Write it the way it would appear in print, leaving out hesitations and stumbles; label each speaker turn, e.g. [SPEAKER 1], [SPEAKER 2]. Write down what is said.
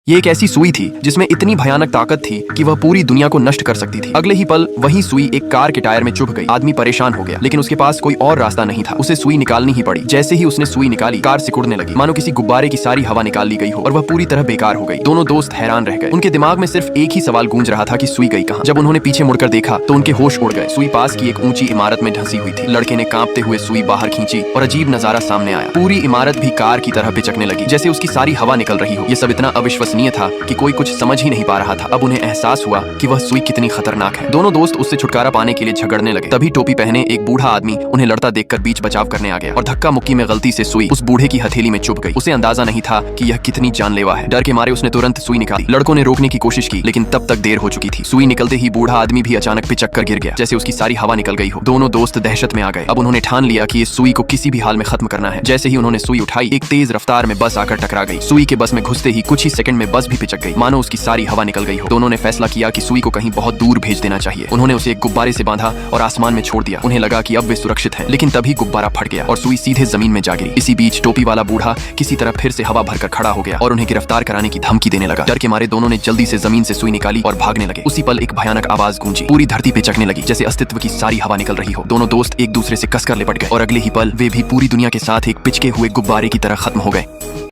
[SPEAKER 1] ये एक ऐसी सुई थी जिसमें इतनी भयानक ताकत थी कि वह पूरी दुनिया को नष्ट कर सकती थी। अगले ही पल वही सुई एक कार के टायर में चुभ गई। आदमी परेशान हो गया, लेकिन उसके पास कोई और रास्ता नहीं था। उसे सुई निकालनी ही पड़ी। जैसे ही उसने सुई निकाली, कार सिकुड़ने लगी, मानो किसी गुब्बारे की सारी हवा निकाल ली गई हो और वह पूरी तरह बेकार हो गई। दोनों दोस्त हैरान रह गए। उनके दिमाग में सिर्फ एक ही सवाल गूंज रहा था कि सुई गई कहाँ। जब उन्होंने पीछे मुड़कर देखा तो उनके होश उड़ गए। सुई पास की एक ऊंची इमारत में ढंसी हुई थी। लड़के ने कांपते हुए सुई बाहर खींची और अजीब नजारा सामने आया। पूरी इमारत भी कार की तरह पिचकने लगी, जैसे उसकी सारी हवा निकल रही हो। यह सब इतना अविश्वसनीय था कि कोई कुछ समझ ही नहीं पा रहा था। अब उन्हें एहसास हुआ कि वह सुई कितनी खतरनाक है। दोनों दोस्त उससे छुटकारा पाने के लिए झगड़ने लगे। तभी टोपी पहने एक बूढ़ा आदमी उन्हें लड़ता देखकर बीच बचाव करने आ गया और धक्का मुक्की में गलती से सुई उस बूढ़े की हथेली में चुभ गई। उसे अंदाजा नहीं था कि यह कितनी जानलेवा है। डर के मारे उसने तुरंत सुई निकाली। लड़कों ने रोकने की कोशिश की, लेकिन तब तक देर हो चुकी थी। सुई निकलते ही बूढ़ा आदमी भी अचानक पिचक कर गिर गया, जैसे उसकी सारी हवा निकल गई हो। दोनों दोस्त दहशत में आ गए। अब उन्होंने ठान लिया कि इस सुई को किसी भी हाल में खत्म करना है। जैसे ही उन्होंने सुई उठाई, एक तेज रफ्तार में बस आकर टकरा गई। सुई के बस में घुसते ही कुछ ही सेकंड में बस भी पिचक गई, मानो उसकी सारी हवा निकल गई हो। दोनों ने फैसला किया कि सुई को कहीं बहुत दूर भेज देना चाहिए। उन्होंने उसे एक गुब्बारे से बांधा और आसमान में छोड़ दिया। उन्हें लगा कि अब वे सुरक्षित हैं, लेकिन तभी गुब्बारा फट गया और सुई सीधे जमीन में जा गिरी। इसी बीच टोपी वाला बूढ़ा किसी तरह फिर से हवा भरकर खड़ा हो गया और उन्हें गिरफ्तार कराने की धमकी देने लगा। डर के मारे दोनों ने जल्दी से जमीन से सुई निकाली और भागने लगे। उसी पल एक भयानक आवाज गूंजी। पूरी धरती पिचकने लगी, जैसे अस्तित्व की सारी हवा निकल रही हो। दोनों दोस्त एक दूसरे से कसकर लिपट गए और अगले ही पल वे भी पूरी दुनिया के साथ एक पिचके हुए गुब्बारे की तरह खत्म हो गए।